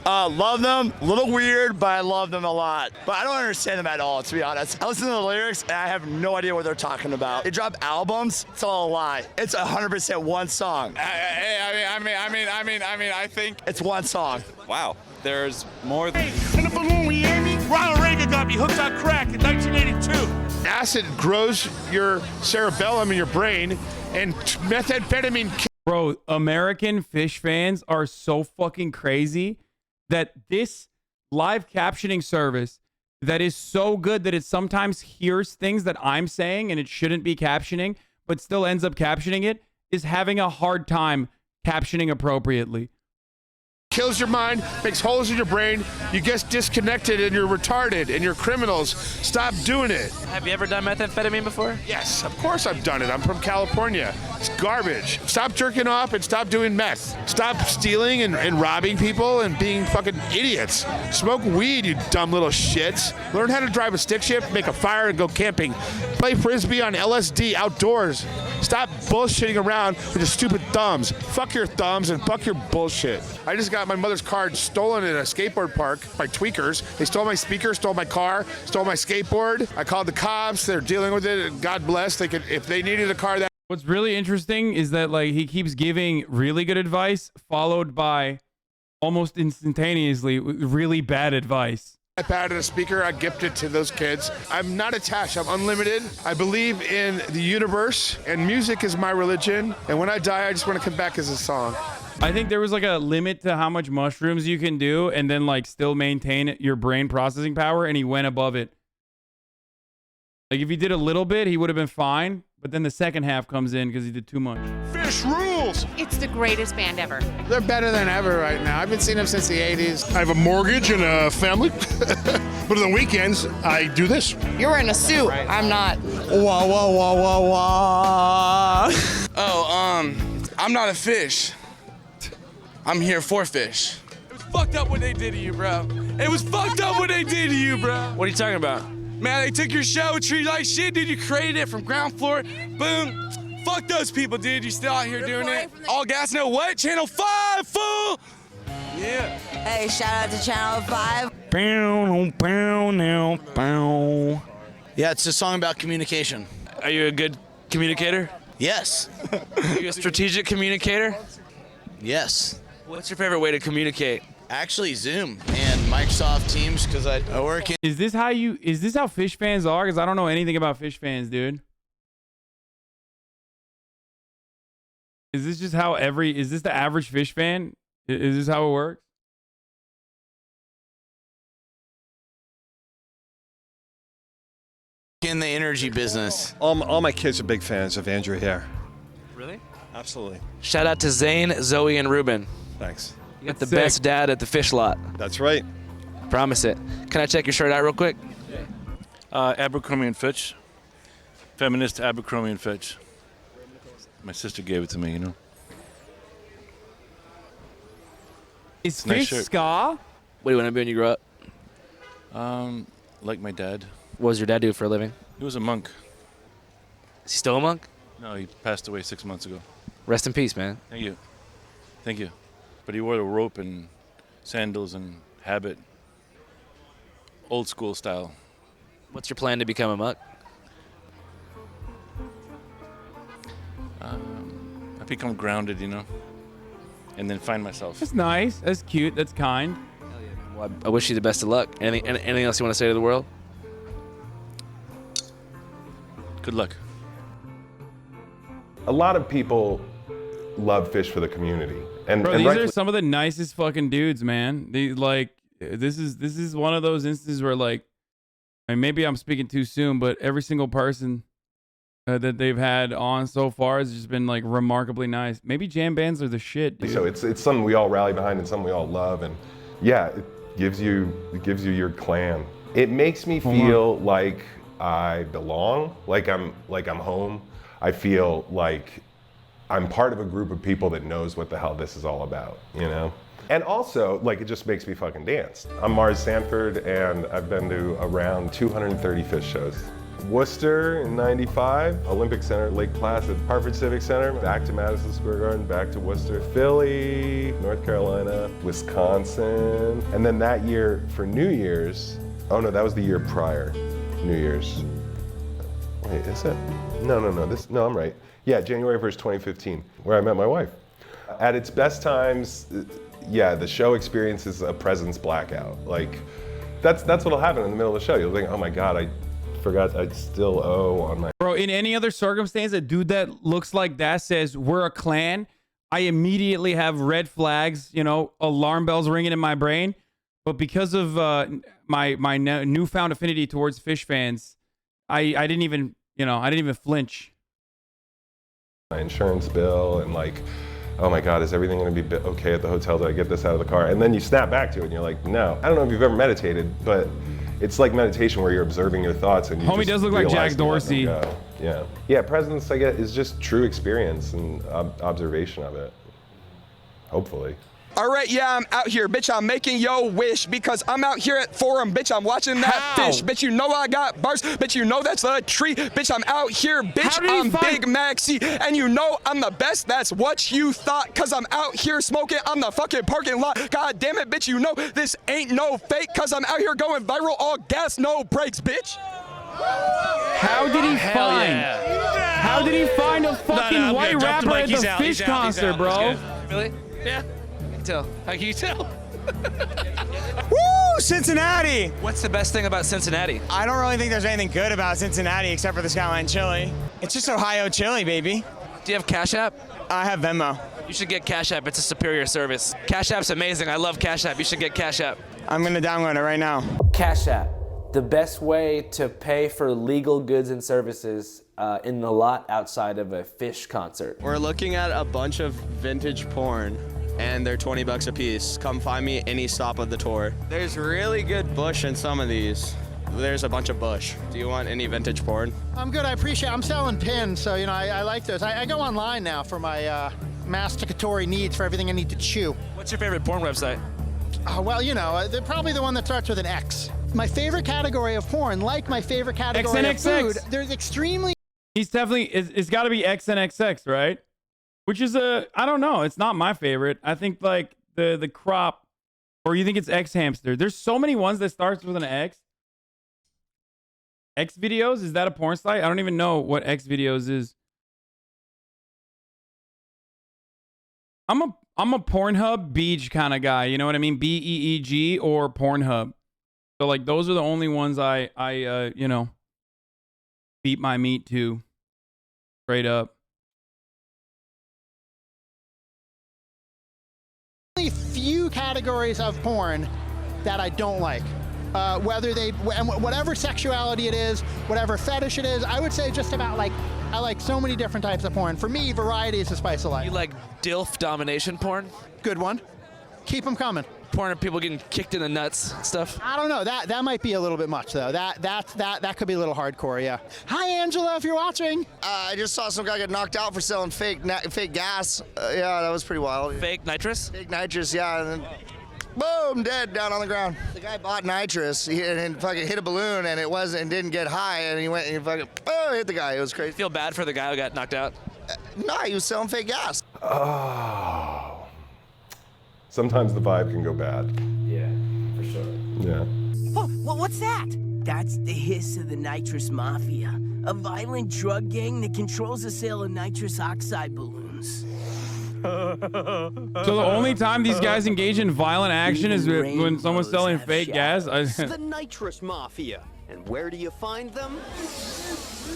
Love them. A little weird, but I love them a lot. But I don't understand them at all, to be honest. I listen to the lyrics, and I have no idea what they're talking about. They drop albums. It's all a lie. It's 100% one song. I think it's one song. Wow. There's more than... In the balloon, we hear me? Ronald Reagan got me hooked on crack in 1982. Acid grows your cerebellum in your brain, and methamphetamine... Bro, American Phish fans are so fucking crazy that this live captioning service that is so good that it sometimes hears things that I'm saying and it shouldn't be captioning, but still ends up captioning it, is having a hard time captioning appropriately. Kills your mind, makes holes in your brain, you get disconnected and you're retarded and you're criminals. Stop doing it. Have you ever done methamphetamine before? Yes, of course I've done it. I'm from California. It's garbage. Stop jerking off and stop doing meth. Stop stealing and robbing people and being fucking idiots. Smoke weed, you dumb little shits. Learn how to drive a stick shift, make a fire, and go camping. Play Frisbee on LSD outdoors. Stop bullshitting around with your stupid thumbs. Fuck your thumbs and fuck your bullshit. I just got my mother's car stolen at a skateboard park by tweakers. They stole my speaker, stole my car, stole my skateboard. I called the cops. They're dealing with it. And God bless. They could, if they needed a car that. What's really interesting is that like he keeps giving really good advice followed by almost instantaneously really bad advice. iPad and a speaker, I gift it to those kids. I'm not attached, I'm unlimited. I believe in the universe, and music is my religion. And when I die, I just want to come back as a song. I think there was like a limit to how much mushrooms you can do and then like still maintain your brain processing power, and he went above it. Like if he did a little bit, he would have been fine, but then the second half comes in because he did too much. Phish rules! It's the greatest band ever. They're better than ever right now. I've been seeing them since the 80s. I have a mortgage and a family, but on the weekends, I do this. You're wearing a suit. Right. I'm not. Wah, wah, wah, wah, wah. Oh, I'm not a Phish. I'm here for Phish. It was fucked up what they did to you, bro. It was fucked up what they did to you, bro. What are you talking about? Man, they took your show, treated you like shit, dude. You created it from ground floor. Boom. Fuck those people, dude. You still out here doing it. All gas, no what? Channel 5, fool. Yeah. Hey, shout out to Channel 5. Yeah, it's a song about communication. Are you a good communicator? Yes. Are you a strategic communicator? Yes. What's your favorite way to communicate? Actually, Zoom and Microsoft Teams, because I work in. Is this how Phish fans are? Because I don't know anything about Phish fans, dude. Is this just how is this the average Phish fan? Is this how it works? In the energy business. All my kids are big fans of Andrew here. Really? Absolutely. Shout out to Zane, Zoe, and Ruben. Thanks. You got the best dad at the Phish Lot. That's right. Promise it. Can I check your shirt out real quick? Abercrombie and Fitch. Feminist Abercrombie and Fitch. My sister gave it to me, you know. Is Nice Phish shirt. ska? What do you want to be when you grow up? Like my dad. What does your dad do for a living? He was a monk. Is he still a monk? No, he passed away 6 months ago. Rest in peace, man. Thank you. Thank you. But he wore a rope and sandals and habit. Old school style. What's your plan to become a monk? I become grounded, you know, and then find myself. That's nice. That's cute. That's kind. Well, I wish you the best of luck. Anything else you want to say to the world? Good luck. A lot of people love Phish for the community, and Bro, and these rightfully- are some of the nicest fucking dudes, man. They like this is one of those instances where like, and maybe I'm speaking too soon, but every single person that they've had on so far has just been like remarkably nice. Maybe jam bands are the shit, dude. So it's something we all rally behind and something we all love, and yeah, it gives you your clan. It makes me feel like I belong, like I'm home. I feel like I'm part of a group of people that knows what the hell this is all about, you know? And also, like, it just makes me fucking dance. I'm Mars Sanford, and I've been to around 230 Phish shows. Worcester in 95, Olympic Center, Lake Placid, Hartford Civic Center, back to Madison Square Garden, back to Worcester, Philly, North Carolina, Wisconsin. And then that year for New Year's, oh no, that was the year prior, New Year's. Wait, is it? No, I'm right. Yeah, January 1st, 2015, where I met my wife. At its best times, yeah, the show experiences a presence blackout. Like, that's what'll happen in the middle of the show. You'll think, oh my God, I forgot I still owe on my... Bro, in any other circumstance, a dude that looks like that says, we're a clan, I immediately have red flags, you know, alarm bells ringing in my brain. But because of my newfound affinity towards Phish fans, I didn't even flinch. My insurance bill and like, oh my God, is everything gonna be okay at the hotel? Did I get this out of the car? And then you snap back to it and you're like, no. I don't know if you've ever meditated, but it's like meditation where you're observing your thoughts and you Homie does look like Jack Dorsey. Yeah, presence, I guess, is just true experience and observation of it, hopefully. All right, yeah, I'm out here, bitch. I'm making your wish because I'm out here at Forum, bitch. I'm watching that fish, bitch. You know I got bars, bitch. You know that's a tree, bitch. I'm out here, bitch. I'm Big Maxi, and you know I'm the best. That's what you thought, cause I'm out here smoking on the fucking parking lot. God damn it, bitch. You know this ain't no fake, cause I'm out here going viral, all gas, no brakes, bitch. How did he find? How did he find a fucking white rapper at the Phish concert, bro? Really? Yeah. How can you tell? Woo! Cincinnati! What's the best thing about Cincinnati? I don't really think there's anything good about Cincinnati except for the Skyline Chili. It's just Ohio chili, baby. Do you have Cash App? I have Venmo. You should get Cash App. It's a superior service. Cash App's amazing. I love Cash App. You should get Cash App. I'm gonna download it right now. Cash App, the best way to pay for legal goods and services in the lot outside of a Phish concert. We're looking at a bunch of vintage porn, and they're 20 bucks a piece. Come find me any stop of the tour. There's really good bush in some of these. There's a bunch of bush. Do you want any vintage porn? I'm good, I appreciate it. I'm selling pins, so you know, I like those. I go online now for my masticatory needs for everything I need to chew. What's your favorite porn website? Well, you know, they're probably the one that starts with an X. My favorite category of porn, like my favorite category of food, there's extremely... He's definitely, it's gotta be XNXX, right? Which is I don't know. It's not my favorite. I think like the crop, or you think it's X Hamster. There's so many ones that starts with an X. X videos? Is that a porn site? I don't even know what X videos is. I'm a Pornhub Beach kind of guy. You know what I mean? BEEG or Pornhub. So like those are the only ones I you know, beat my meat to. Straight up. Few categories of porn that I don't like. Whatever sexuality it is, whatever fetish it is, I would say just about like, I like so many different types of porn. For me, variety is the spice of life. You like DILF domination porn? Good one. Keep them coming. Porn of people getting kicked in the nuts and stuff? I don't know. That might be a little bit much though. That could be a little hardcore, yeah. Hi Angela, if you're watching. I just saw some guy get knocked out for selling fake gas. Yeah, that was pretty wild. Fake nitrous? Fake nitrous, yeah. And then boom, dead down on the ground. The guy bought nitrous and fucking hit a balloon and it didn't get high and he went and fucking hit the guy. It was crazy. Feel bad for the guy who got knocked out? No, he was selling fake gas. Oh. Sometimes the vibe can go bad. Yeah, for sure. Yeah. Oh, well, what's that? That's the hiss of the Nitrous Mafia, a violent drug gang that controls the sale of nitrous oxide balloons. So the only time these guys engage in violent action is when someone's selling fake gas? The Nitrous Mafia. And where do you find them?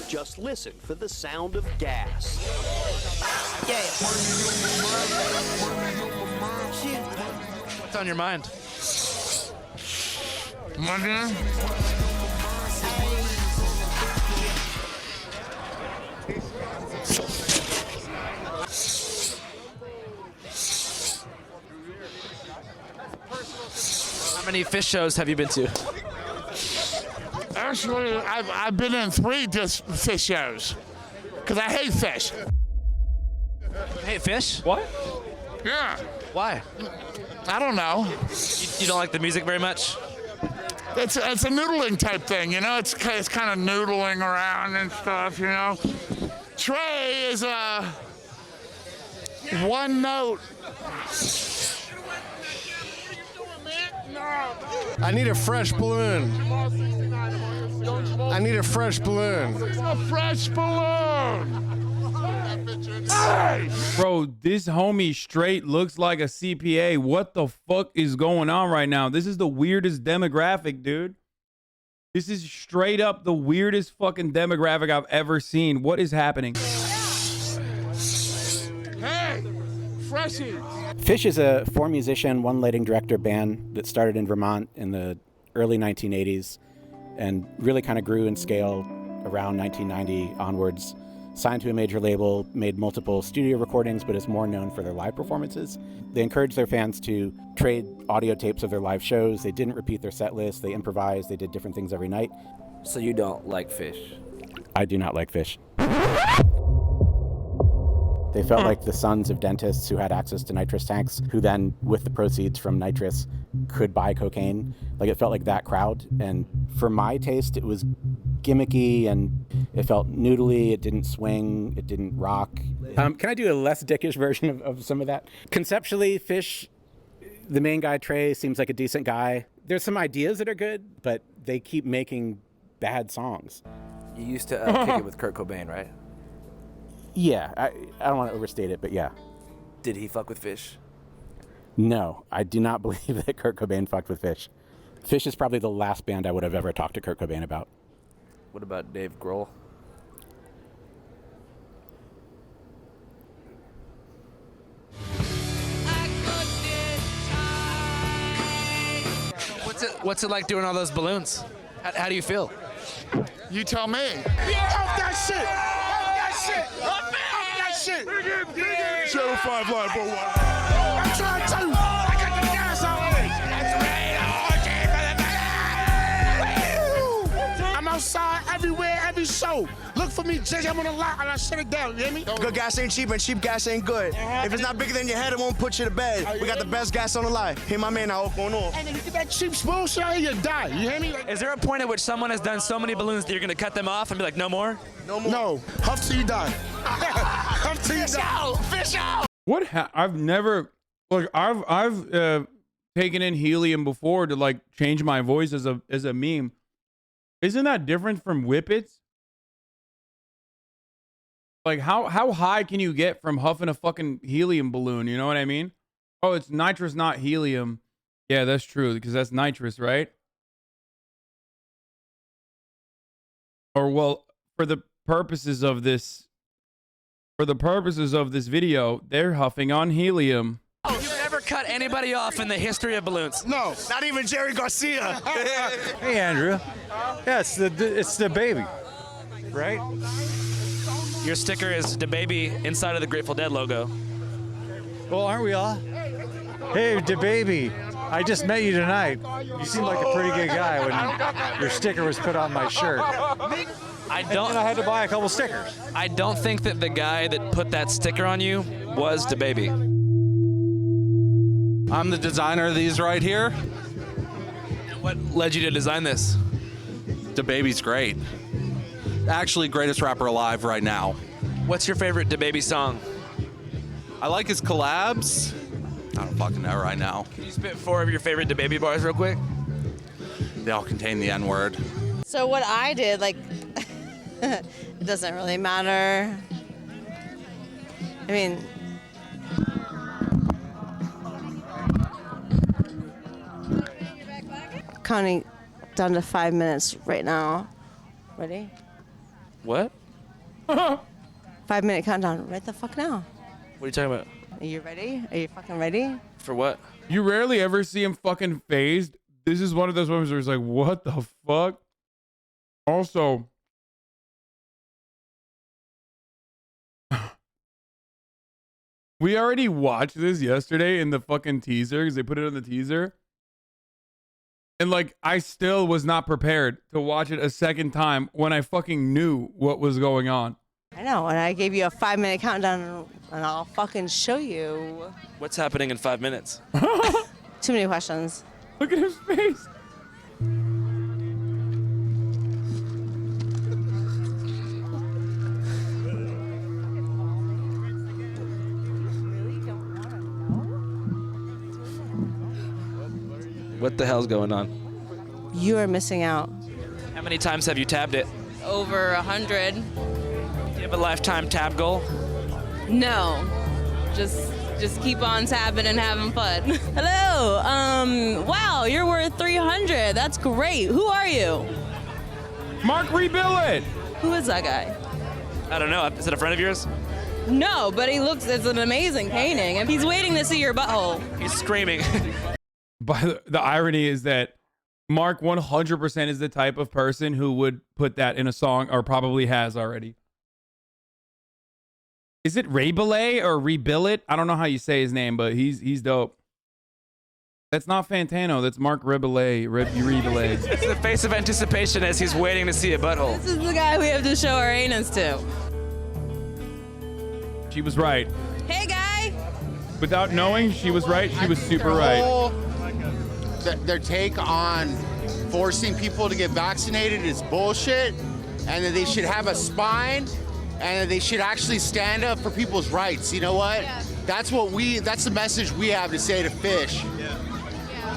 Just listen for the sound of gas. Yeah. What's on your mind? How many Phish shows have you been to? Actually, I've been in 3 Phish shows. Because I hate fish. Hate fish? What? Yeah. Why? I don't know. You don't like the music very much? It's a noodling type thing, you know. It's kind of noodling around and stuff, you know. Trey is a one note. I need a fresh balloon. I need a fresh balloon. A fresh balloon. Hey! Bro, this homie straight looks like a CPA. What the fuck is going on right now? This is the weirdest demographic, dude. This is straight up the weirdest fucking demographic I've ever seen. What is happening? Hey! Freshie! Phish is a four-musician, one-lighting director band that started in Vermont in the early 1980s and really kind of grew in scale around 1990 onwards. Signed to a major label, made multiple studio recordings, but is more known for their live performances. They encouraged their fans to trade audio tapes of their live shows. They didn't repeat their set list. They improvised. They did different things every night. So you don't like Phish? I do not like Phish. They felt like the sons of dentists who had access to nitrous tanks, who then, with the proceeds from nitrous, could buy cocaine. Like, it felt like that crowd. And for my taste, it was gimmicky and it felt noodly. It didn't swing. It didn't rock. Can I do a less dickish version of some of that? Conceptually, Phish, the main guy, Trey, seems like a decent guy. There's some ideas that are good, but they keep making bad songs. You used to kick it with Kurt Cobain, right? Yeah, I don't want to overstate it, but yeah. Did he fuck with Phish? No, I do not believe that Kurt Cobain fucked with Phish. Phish is probably the last band I would have ever talked to Kurt Cobain about. What about Dave Grohl? What's it like doing all those balloons? How do you feel? You tell me. Yeah, off that shit! Off that shit! Channel 5 Live, bro. I'm trying to. I got the gas always. I'm outside everywhere, every show. Look for me, JJ. I'm on the lot, and I shut it down. You hear me? Good gas ain't cheap, and cheap gas ain't good. If it's not bigger than your head, it won't put you to bed. We got the best gas on the line. Hear my man out, what's going on? And if you get that cheap bullshit out here, you die. You hear me? Is there a point at which someone has done so many balloons that you're gonna cut them off and be like, no more? No more. No. Huff till you die. Huff till you die. Fish out! What? I've never, like, I've taken in helium before to like change my voice as a meme. Isn't that different from whippets? Like, how high can you get from huffing a fucking helium balloon? You know what I mean? Oh, it's nitrous, not helium. Yeah, that's true, because that's nitrous, right? Or, well, for the purposes of this video, they're huffing on helium. Oh, you've never cut anybody off in the history of balloons. No, not even Jerry Garcia. Hey, Andrew. Yeah, it's the baby, right? Your sticker is the baby inside of the Grateful Dead logo. Well, aren't we all? Hey, the baby. I just met you tonight. You seem like a pretty good guy when your sticker was put on my shirt. I had to buy a couple stickers. I don't think that the guy that put that sticker on you was the baby. I'm the designer of these right here. What led you to design this? The baby's great. Actually, greatest rapper alive right now. What's your favorite DaBaby song? I like his collabs. I don't fucking know right now. Can you spit 4 of your favorite DaBaby bars real quick? They all contain the N-word. So what I did, like, it doesn't really matter. I mean, counting down to 5 minutes right now. Ready? What? 5-minute countdown right the fuck now. What are you talking about? Are you ready? Are you fucking ready? For what? You rarely ever see him fucking phased. This is one of those moments where it's like, what the fuck? Also, we already watched this yesterday in the fucking teaser because they put it on the teaser. And like, I still was not prepared to watch it a second time when I fucking knew what was going on. I know, and I gave you a 5-minute countdown, and I'll fucking show you. What's happening in 5 minutes? Too many questions. Look at his face. What the hell's going on? You are missing out. How many times have you tabbed it? Over 100. Do you have a lifetime tab goal? No, just keep on tabbing and having fun. Hello. Wow, you're worth 300. That's great. Who are you? Mark, rebill it. Who is that guy? I don't know. Is it a friend of yours? No, but it's an amazing painting, and he's waiting to see your butthole. He's screaming. But the irony is that Mark 100% is the type of person who would put that in a song, or probably has already. Is it Ray-Billet or Rebill It? I don't know how you say his name, but he's dope. That's not Fantano. That's Mark Rebillet. Rebillet. It's the face of anticipation as he's waiting to see a butthole. This is the guy we have to show our anus to. She was right. Hey, guy. Without knowing, she was right. She was super right. Their take on forcing people to get vaccinated is bullshit, and that they should have a spine, and that they should actually stand up for people's rights. You know what? Yeah. That's the message we have to say to Phish. Yeah.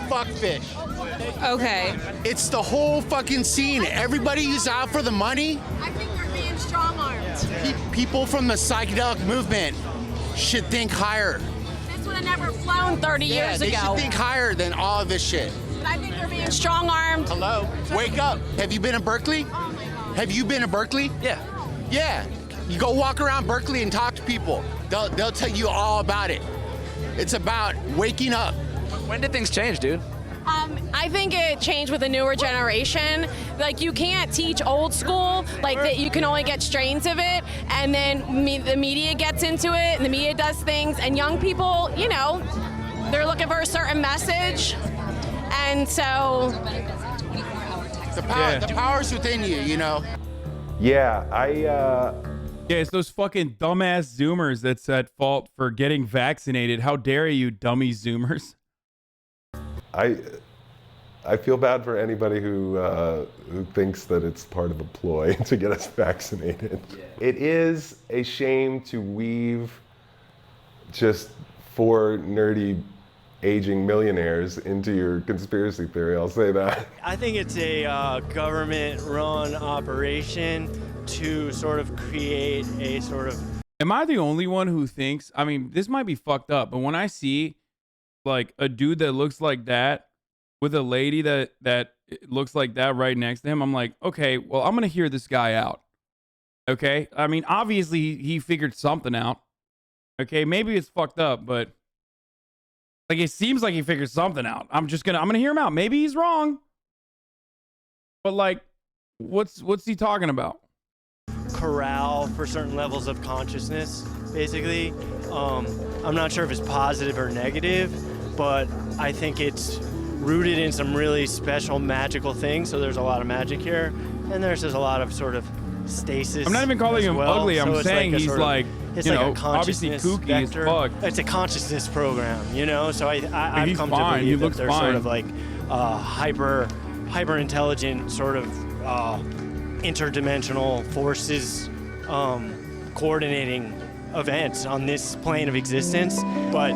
Fuck Phish. Okay. It's the whole fucking scene. Everybody who's out for the money. I think they're being strong-armed. People from the psychedelic movement should think higher. This would have never flown 30 years ago. They should think higher than all of this shit. But I think they're being strong-armed. Hello? Wake up. Have you been to Berkeley? Oh my God. Have you been to Berkeley? Yeah. Yeah. You go walk around Berkeley and talk to people. They'll tell you all about it. It's about waking up. When did things change, dude? I think it changed with the newer generation. Like, you can't teach old school, like that you can only get strains of it, and then the media gets into it, and the media does things, and young people, you know, they're looking for a certain message, and so... The power's within you, you know? Yeah, Yeah, it's those fucking dumbass Zoomers that's at fault for getting vaccinated. How dare you, dummy Zoomers? I feel bad for anybody who thinks that it's part of a ploy to get us vaccinated. Yeah. It is a shame to weave just 4 nerdy aging millionaires into your conspiracy theory. I'll say that. I think it's a government-run operation to sort of create a sort of... Am I the only one who thinks, I mean, this might be fucked up, but when I see like a dude that looks like that with a lady that looks like that right next to him, I'm like, okay, well, I'm going to hear this guy out. Okay? I mean, obviously he figured something out. Okay? Maybe it's fucked up, but like it seems like he figured something out. I'm going to hear him out. Maybe he's wrong. But like what's he talking about? Corral for certain levels of consciousness, basically. I'm not sure if it's positive or negative, but I think it's rooted in some really special magical things. So there's a lot of magic here, and there's just a lot of sort of stasis. I'm not even calling him ugly. I'm so saying he's like, it's you like know, obviously kooky vector. as fuck. It's a consciousness program, you know. So I've come to fine. believe He that looks they're fine. sort of like hyper intelligent, sort of interdimensional forces coordinating events on this plane of existence, but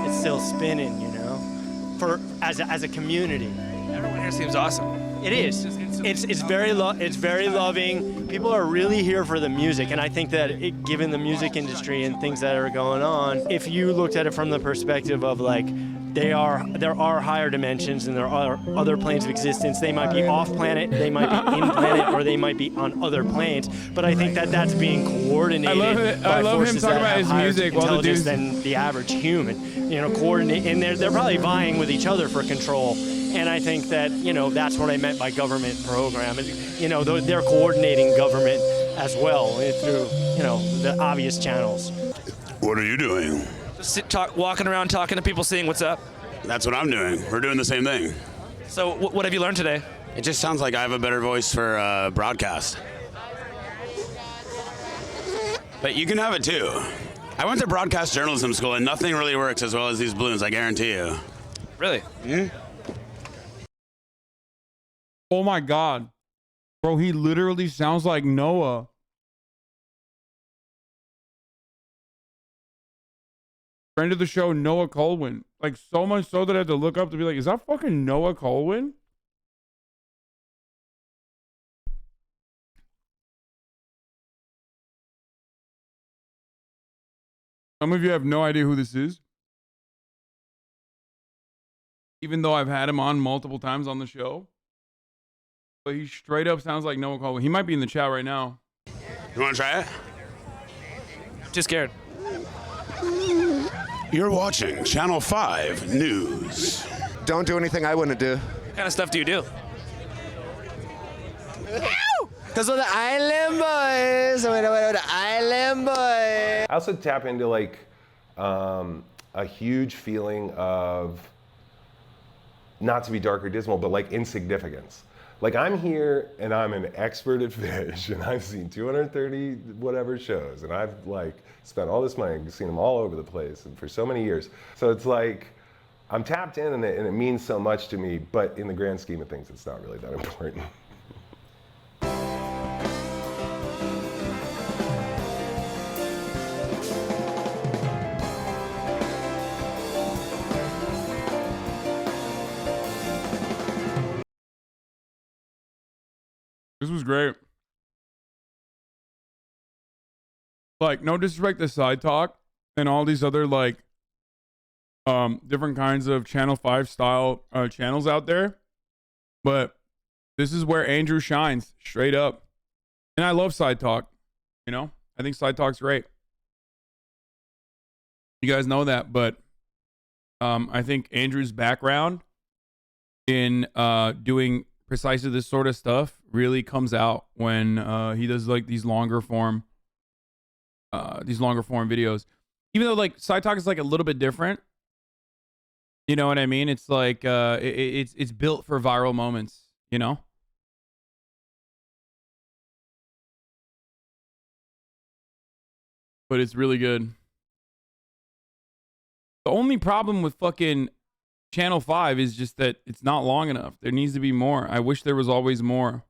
it's still spinning, you know, for as a community. Everyone here seems awesome. It is. It's very loving. People are really here for the music, and I think that given the music industry and things that are going on, if you looked at it from the perspective of like there are higher dimensions and there are other planes of existence. They might be off planet, they might be in planet, or they might be on other planes. But I think that that's being coordinated by forces that have higher intelligence than the average human. You know, coordinate, and they're probably vying with each other for control. And I think that, you know, that's what I meant by government program. You know, they're coordinating government as well through, you know, the obvious channels. What are you doing? Walking around talking to people, seeing what's up. That's what I'm doing. We're doing the same thing. So what have you learned today? It just sounds like I have a better voice for broadcast. But you can have it too. I went to broadcast journalism school and nothing really works as well as these balloons, I guarantee you. Really? Mm-hmm. Oh my God. Bro, he literally sounds like Noah. Friend of the show, Noah Colwyn. Like so much so that I had to look up to be like, is that fucking Noah Colwyn? Some of you have no idea who this is. Even though I've had him on multiple times on the show. But he straight up sounds like Noah Colwyn. He might be in the chat right now. You want to try it? Too scared. You're watching Channel 5 News. Don't do anything I wouldn't do. What kind of stuff do you do? Because we're the Island Boys. We're the Island Boys. I also tap into like a huge feeling of, not to be dark or dismal, but like insignificance. Like I'm here and I'm an expert at Phish and I've seen 230 whatever shows and I've like spent all this money, seen them all over the place and for so many years. So it's like I'm tapped in and it means so much to me, but in the grand scheme of things, it's not really that important. This was great. Like, no disrespect to Side Talk and all these other like different kinds of Channel 5 style channels out there, but this is where Andrew shines straight up. And I love Side Talk. You know, I think Side Talk's great. You guys know that, but I think Andrew's background in doing precisely this sort of stuff really comes out when he does like these longer form videos. Even though like Side Talk is like a little bit different, you know what I mean? It's like it's built for viral moments, you know. But it's really good. The only problem with fucking Channel 5 is just that it's not long enough. There needs to be more. I wish there was always more.